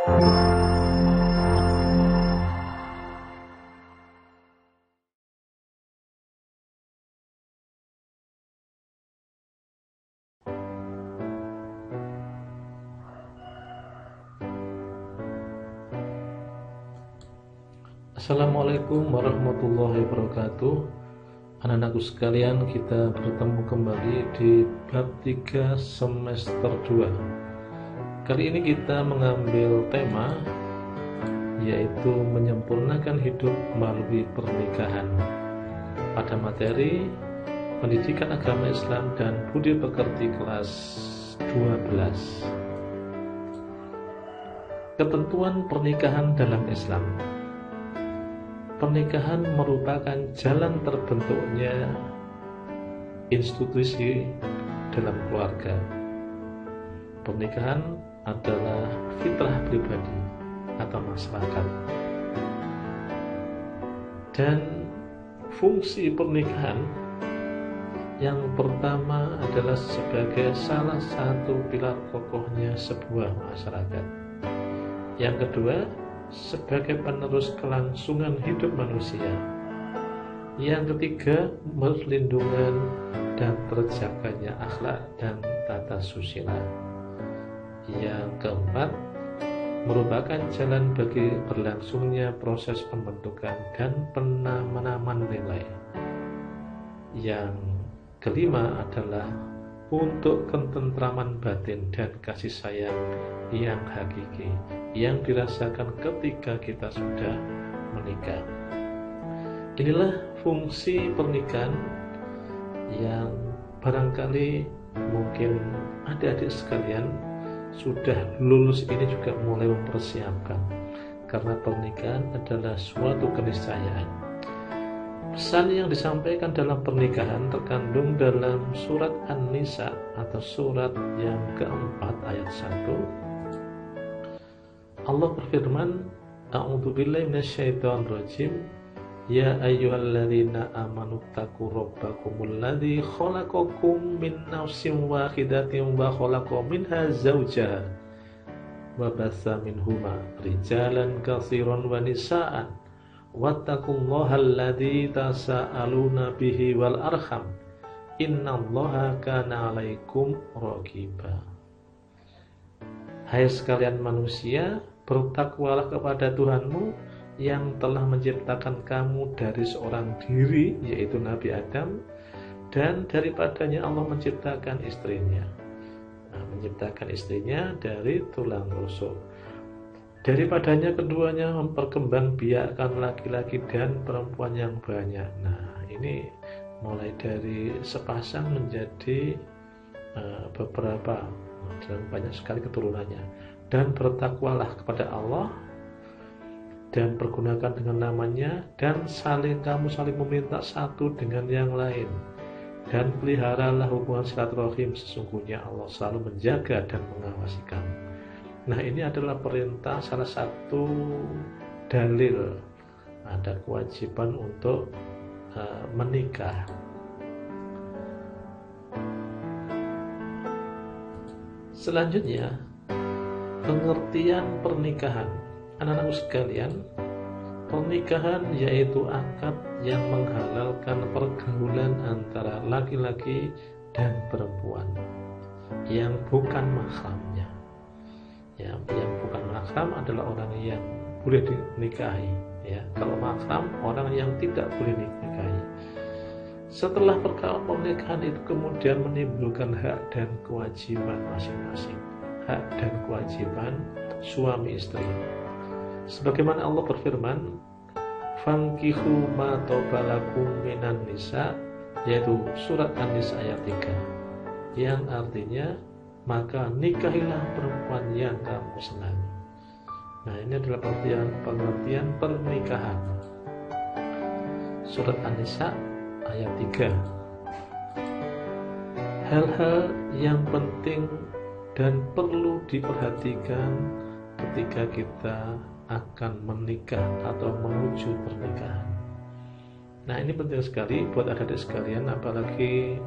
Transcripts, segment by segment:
Assalamualaikum warahmatullahi wabarakatuh. Anak-anakku sekalian, kita bertemu kembali di bab 3 semester 2. Kali ini kita mengambil tema yaitu menyempurnakan hidup melalui pernikahan pada materi pendidikan agama Islam dan budi pekerti kelas 12. Ketentuan pernikahan dalam Islam. Pernikahan merupakan jalan terbentuknya institusi dalam keluarga. Pernikahan adalah fitrah pribadi atau masyarakat. Dan fungsi pernikahan yang pertama adalah sebagai salah satu pilar kokohnya sebuah masyarakat. Yang kedua, sebagai penerus kelangsungan hidup manusia. Yang ketiga, perlindungan dan terjaganya akhlak dan tata susila. Yang keempat, merupakan jalan bagi berlangsungnya proses pembentukan dan penanaman nilai. Yang kelima adalah untuk ketentraman batin dan kasih sayang yang hakiki yang dirasakan ketika kita sudah menikah. Inilah fungsi pernikahan yang barangkali mungkin adik-adik sekalian sudah lulus ini juga mulai mempersiapkan, karena pernikahan adalah suatu keniscayaan. Pesan yang disampaikan dalam pernikahan terkandung dalam surat An-Nisa atau surat yang keempat ayat 1. Allah berfirman, A'udzubillahi minasyaitonirrajim, Ya ayyuhalladzina amanu taqu rabbakumul ladzi khalaqakum min nafsin wahidatin wa khalaqa minha zawjaha wa batsa minhuma rijalan katsiran wa nisaan wattaqullaha alladzi tasaaluna bihi wal arham innallaha kana 'alaikum raqiba. Hai sekalian manusia, bertakwalah kepada Tuhanmu yang telah menciptakan kamu dari seorang diri, yaitu Nabi Adam, dan daripadanya Allah menciptakan istrinya. Menciptakan istrinya dari tulang rusuk. Daripadanya keduanya memperkembangbiakkan laki-laki dan perempuan yang banyak. Nah, ini mulai dari sepasang menjadi beberapa, dan banyak sekali keturunannya. Dan bertakwalah kepada Allah dan pergunakan dengan namanya, dan kamu saling meminta satu dengan yang lain, dan peliharalah hubungan silaturahim, sesungguhnya Allah selalu menjaga dan mengawasi kamu. Nah, ini adalah perintah, salah satu dalil ada kewajiban untuk menikah. Selanjutnya, pengertian pernikahan. Anak-anakku sekalian, pernikahan yaitu akad yang menghalalkan pergaulan antara laki-laki dan perempuan yang bukan mahramnya. Yang bukan mahram adalah orang yang boleh dinikahi. Ya, kalau mahram orang yang tidak boleh dinikahi. Setelah pernikahan itu kemudian menimbulkan hak dan kewajiban masing-masing. Hak dan kewajiban suami istri. Sebagaimana Allah berfirman, "Fankihu ma tobalakum minan nisa", yaitu surat An-Nisa ayat 3, yang artinya maka nikahilah perempuan yang kamu senangi. Nah, ini adalah pengertian pernikahan. Surat An-Nisa ayat 3. Hal-hal yang penting dan perlu diperhatikan ketika kita akan menikah atau menuju pernikahan. Nah, ini penting sekali buat adik-adik sekalian, apalagi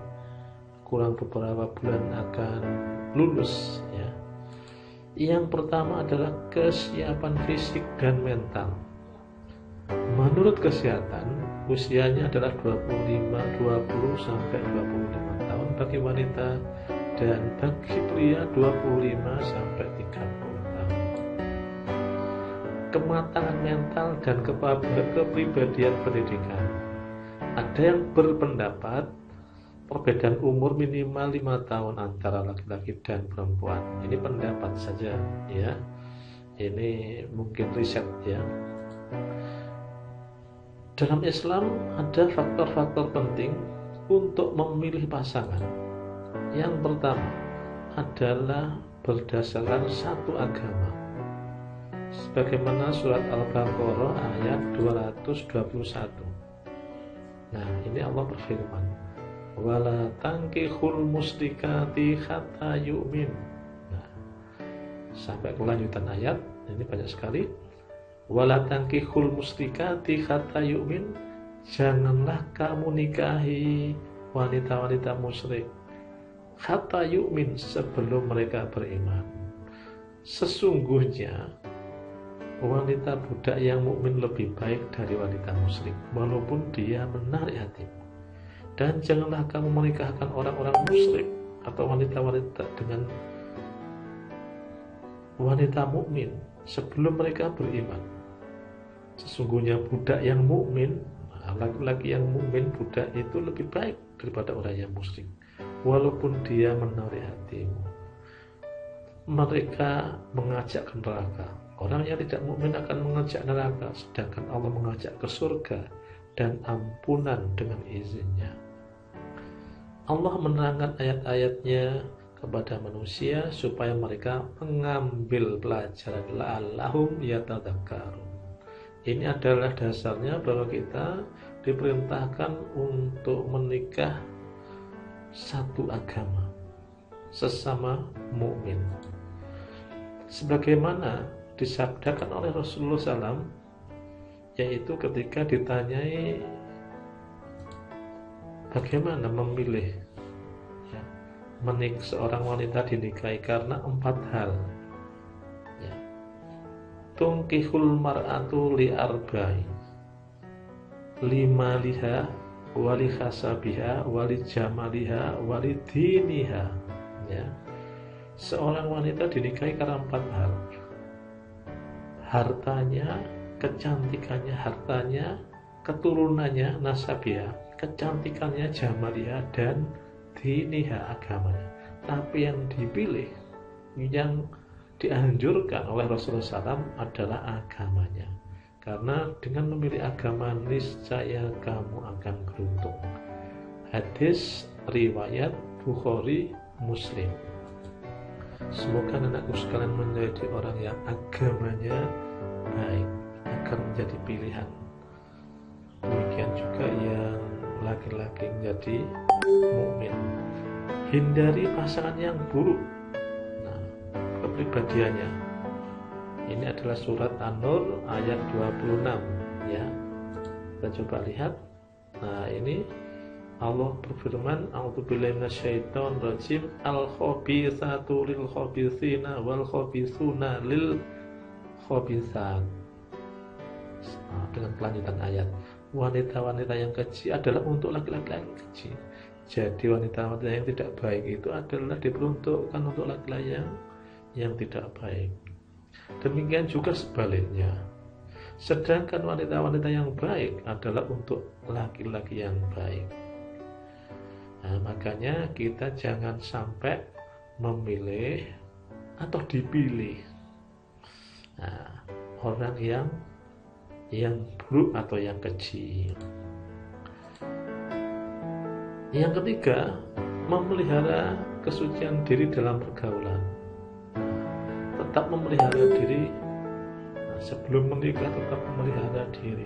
kurang beberapa bulan akan lulus ya. Yang pertama adalah kesiapan fisik dan mental. Menurut kesehatan, usianya adalah 20 sampai 25 tahun bagi wanita dan bagi pria 25 sampai 30 tahun. Kematangan mental dan kepribadian pendidikan. Ada yang berpendapat perbedaan umur minimal 5 tahun antara laki-laki dan perempuan. Ini pendapat saja ya. Ini mungkin riset ya. Dalam Islam ada faktor-faktor penting untuk memilih pasangan. Yang pertama adalah berdasarkan satu agama. Sebagaimana surat Al-Baqarah ayat 221. Nah, ini Allah berfirman, wala tankihul musyrikati hatta yu'min. Nah, sampai kelanjutan ayat ini banyak sekali. Wala tankihul musyrikati hatta yu'min. Janganlah kamu nikahi wanita-wanita musyrik hatta yu'min, sebelum mereka beriman. Sesungguhnya wanita budak yang mukmin lebih baik dari wanita musyrik, walaupun dia menarik hatimu. Dan janganlah kamu menikahkan orang-orang musyrik atau wanita-wanita dengan wanita mukmin sebelum mereka beriman. Sesungguhnya budak yang mukmin, laki-laki yang mukmin, budak itu lebih baik daripada orang yang musyrik, walaupun dia menarik hatimu. Mereka mengajak ke neraka. Orang yang tidak mukmin akan mengajak neraka, sedangkan Allah mengajak ke surga dan ampunan dengan izinnya. Allah menerangkan ayat-ayatnya kepada manusia supaya mereka mengambil pelajaran, la'allahum yatadzakkarun. Ini adalah dasarnya bahwa kita diperintahkan untuk menikah satu agama, sesama mukmin. Sebagaimana disabdakan oleh Rasulullah SAW, yaitu ketika ditanyai bagaimana memilih ya, seorang wanita dinikahi, karena 4 hal ya. Tungkihul mar'atu li arba'i, lima liha wali khasabiha wali jamaliha wali diniha ya. Seorang wanita dinikahi karena 4 hal: hartanya, kecantikannya, hartanya, keturunannya, nasabiha, kecantikannya, jamaliha, dan diniha, agamanya. Tapi yang dipilih, yang dianjurkan oleh Rasulullah SAW adalah agamanya. Karena dengan memilih agama, niscaya kamu akan beruntung. Hadis riwayat Bukhari, Muslim. Semoga anakku sekalian menjadi orang yang agamanya baik, agar menjadi pilihan. Demikian juga yang laki-laki menjadi mukmin. Hindari pasangan yang buruk. Nah, kepribadiannya. Ini adalah surat An-Nur ayat 26 ya. Kita coba lihat. Nah, ini Allah berfirman, a'udzubillahi minasyaitonir rajim, al-khabithatu lil khabithina wal khabithuna lil khabithat. Nah, dengan kelanjutan ayat, wanita-wanita yang keji adalah untuk laki-laki yang keji. Jadi wanita-wanita yang tidak baik itu adalah diperuntukkan untuk laki-laki yang tidak baik. Demikian juga sebaliknya. Sedangkan wanita-wanita yang baik adalah untuk laki-laki yang baik. Nah, makanya kita jangan sampai memilih atau dipilih orang yang buruk atau yang keji. Yang ketiga, memelihara kesucian diri dalam pergaulan. Tetap memelihara diri, sebelum menikah tetap memelihara diri.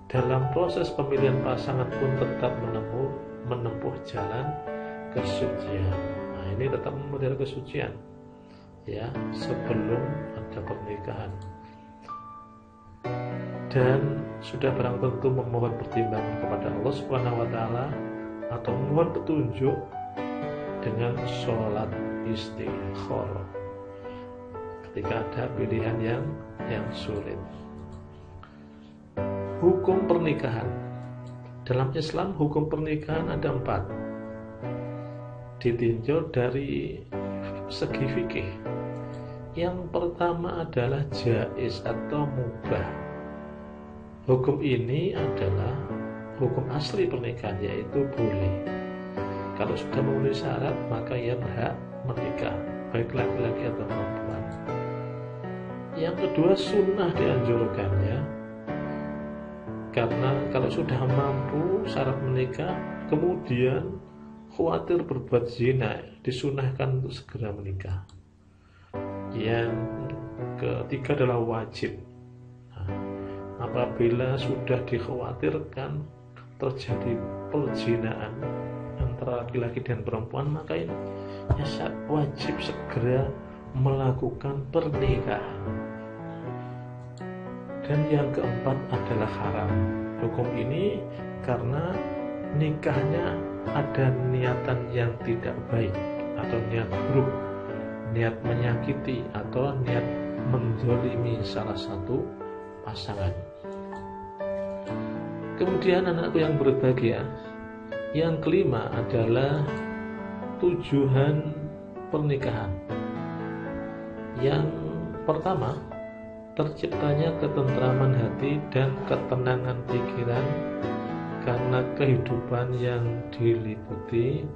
Dalam proses pemilihan pasangan pun tetap menempuh jalan kesucian. Nah, ini tetap memelihara kesucian ya sebelum ada pernikahan. Dan sudah barang tentu memohon pertimbangan kepada Allah Subhanahu wa taala atau memohon petunjuk dengan sholat istikharah. ketika ada pilihan yang sulit. Hukum pernikahan. Dalam Islam hukum pernikahan ada 4, ditinjau dari segi fikih. Yang pertama adalah jaiz atau mubah. Hukum ini adalah hukum asli pernikahan, yaitu boleh. Kalau sudah memenuhi syarat, maka ia berhak menikah, baik laki-laki atau perempuan. Yang kedua, sunnah dianjurkan, ya. Karena kalau sudah mampu syarat menikah, kemudian khawatir berbuat zina, disunahkan untuk segera menikah. Yang ketiga adalah wajib. Apabila sudah dikhawatirkan terjadi perzinaan antara laki-laki dan perempuan, maka ini ya wajib segera melakukan pernikahan. Dan yang keempat adalah haram. Hukum ini karena nikahnya ada niatan yang tidak baik atau niat buruk, niat menyakiti atau niat menzalimi salah satu pasangan. Kemudian anakku yang berbahagia, yang kelima adalah tujuan pernikahan. Yang pertama, terciptanya ketentraman hati dan ketenangan pikiran karena kehidupan yang diliputi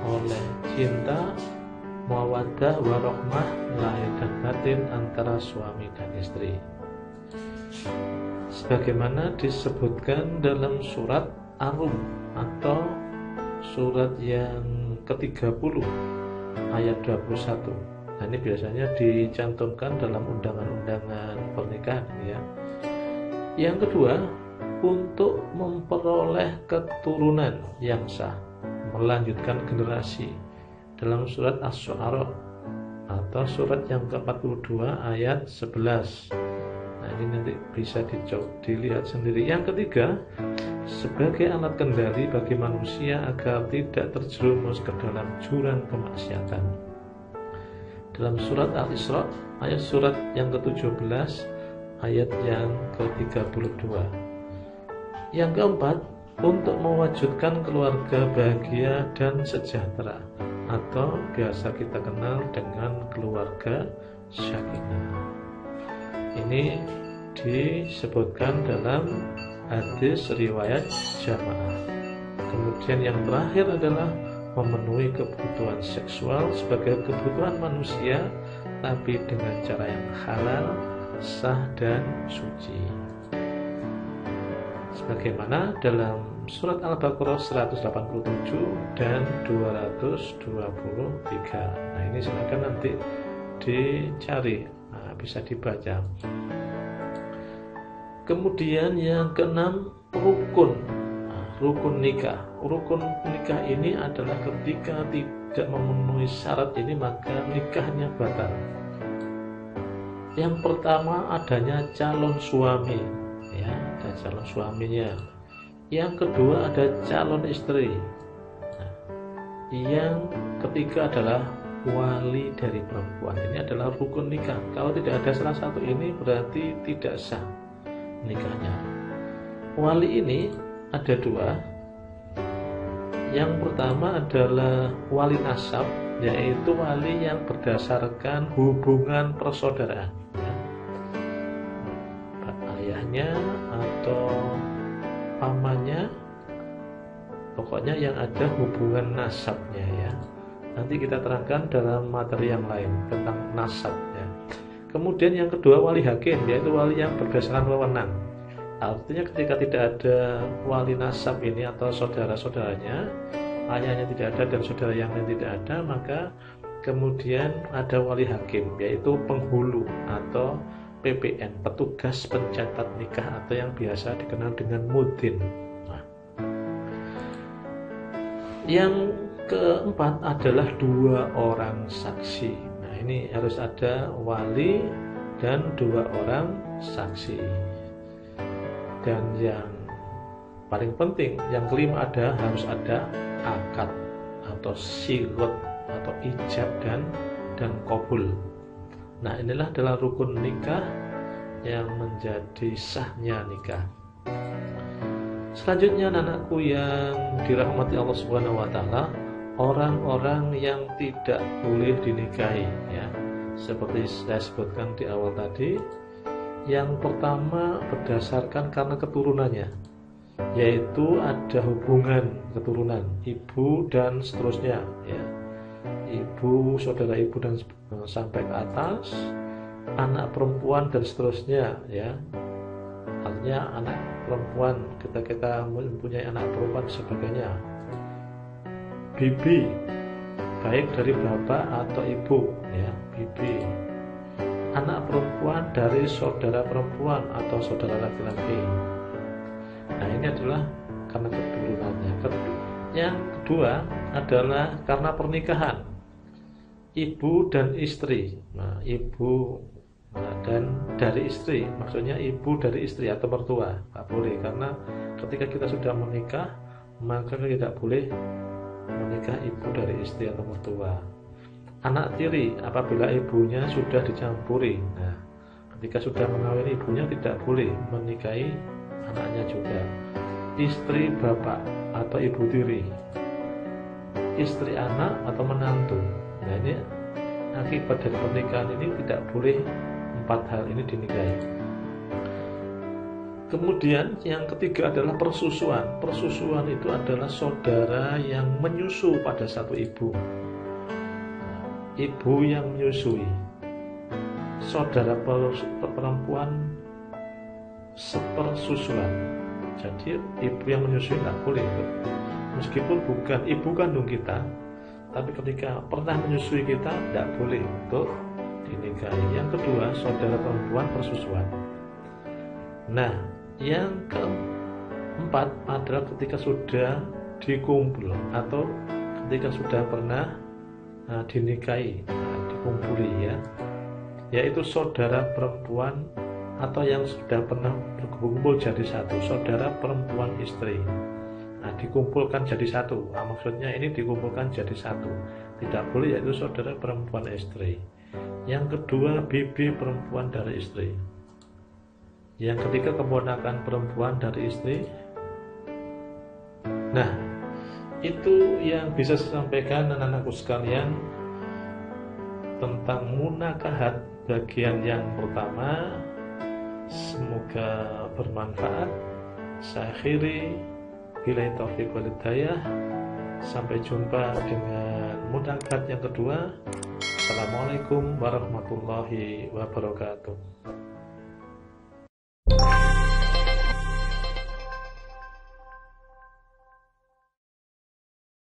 oleh cinta, mawaddah, warahmah, lahir dan batin antara suami dan istri. Sebagaimana disebutkan dalam surat Ar-Rum atau surat yang ke-30 ayat 21. Nah, ini biasanya dicantumkan dalam undangan-undangan pernikahan, ya. Yang kedua, untuk memperoleh keturunan yang sah, melanjutkan generasi, dalam surat Asy-Syu'ara atau surat yang ke-42 ayat 11. Nah, ini nanti bisa dilihat sendiri. Yang ketiga, sebagai alat kendali bagi manusia agar tidak terjerumus ke dalam jurang kemaksiatan. Dalam surat Al-Isra ayat surat yang ke-17 ayat yang ke-32. Yang keempat, untuk mewujudkan keluarga bahagia dan sejahtera atau biasa kita kenal dengan keluarga sakinah. Ini disebutkan dalam hadis riwayat jamaah. Kemudian yang terakhir adalah memenuhi kebutuhan seksual sebagai kebutuhan manusia, tapi dengan cara yang halal, sah dan suci. Sebagaimana dalam surat Al-Baqarah 187 dan 223. Nah, ini silakan nanti dicari, bisa dibaca. Kemudian yang keenam, rukun nikah. Rukun nikah ini adalah ketika tidak memenuhi syarat ini maka nikahnya batal. Yang pertama adanya calon suami, ya, ada calon suaminya. Yang kedua ada calon istri. Nah, yang ketiga adalah wali dari perempuan. Ini adalah rukun nikah. Kalau tidak ada salah satu ini berarti tidak sah nikahnya. Wali ini ada 2. Yang pertama adalah wali nasab, yaitu wali yang berdasarkan hubungan persaudaraan, ya. Ayahnya atau pamannya, pokoknya yang ada hubungan nasabnya, ya. Nanti kita terangkan dalam materi yang lain tentang nasab, ya. Kemudian yang kedua wali hakim, yaitu wali yang berdasarkan wewenang. Artinya ketika tidak ada wali nasab ini atau saudara-saudaranya, ayahnya tidak ada dan saudara yang lain tidak ada, maka kemudian ada wali hakim, yaitu penghulu atau PPN, petugas pencatat nikah atau yang biasa dikenal dengan mudin. Nah, yang keempat adalah 2 orang saksi. Nah, ini harus ada wali dan 2 orang saksi. Dan yang paling penting, yang kelima harus ada akad atau sigot atau ijab dan qabul. Nah, inilah adalah rukun nikah yang menjadi sahnya nikah. Selanjutnya, anakku yang dirahmati Allah Subhanahu wa taala, orang-orang yang tidak boleh dinikahi, ya. Seperti saya sebutkan di awal tadi, yang pertama berdasarkan karena keturunannya, yaitu ada hubungan keturunan ibu dan seterusnya, ya. Ibu, saudara ibu dan sampai ke atas, anak perempuan dan seterusnya, ya. Artinya anak perempuan, kita mempunyai anak perempuan sebagainya. Bibi, baik dari bapak atau ibu, ya, bibi. Anak perempuan dari saudara perempuan atau saudara laki-laki. Nah, ini adalah karena keturunannya. Yang kedua adalah karena pernikahan, ibu dan istri. Nah, ibu dan dari istri, maksudnya ibu dari istri atau mertua, tak boleh, karena ketika kita sudah menikah, maka kita tidak boleh menikah ibu dari istri atau mertua. Anak tiri, apabila ibunya sudah dicampuri, nah, ketika sudah mengawini ibunya, tidak boleh menikahi anaknya juga. Istri bapak atau ibu tiri, istri anak atau menantu. Nah, ini akibat dari pernikahan ini tidak boleh 4 hal ini dinikahi. Kemudian yang ketiga adalah persusuan. Persusuan itu adalah saudara yang menyusu pada satu ibu. Ibu yang menyusui, saudara perempuan sepersusuan. Jadi ibu yang menyusui tidak boleh itu. Meskipun bukan ibu kandung kita, tapi ketika pernah menyusui kita, tidak boleh untuk dinikahi. Yang kedua, saudara perempuan persusuan. Nah, yang keempat adalah ketika sudah dikumpul atau ketika sudah pernah dinikahi, dikumpuli, ya, yaitu saudara perempuan atau yang sudah pernah berkumpul jadi satu, saudara perempuan istri. Nah, dikumpulkan jadi satu. Nah, maksudnya ini dikumpulkan jadi satu. Tidak boleh, yaitu saudara perempuan istri. Yang kedua, bibi perempuan dari istri. Yang ketiga, keponakan perempuan dari istri. Nah, itu yang bisa saya sampaikan anak-anakku sekalian tentang munakahat bagian yang pertama. Semoga bermanfaat. Saya akhiri, billahi taufiq wal hidayah. Sampai jumpa dengan munakahat yang kedua. Assalamualaikum warahmatullahi wabarakatuh.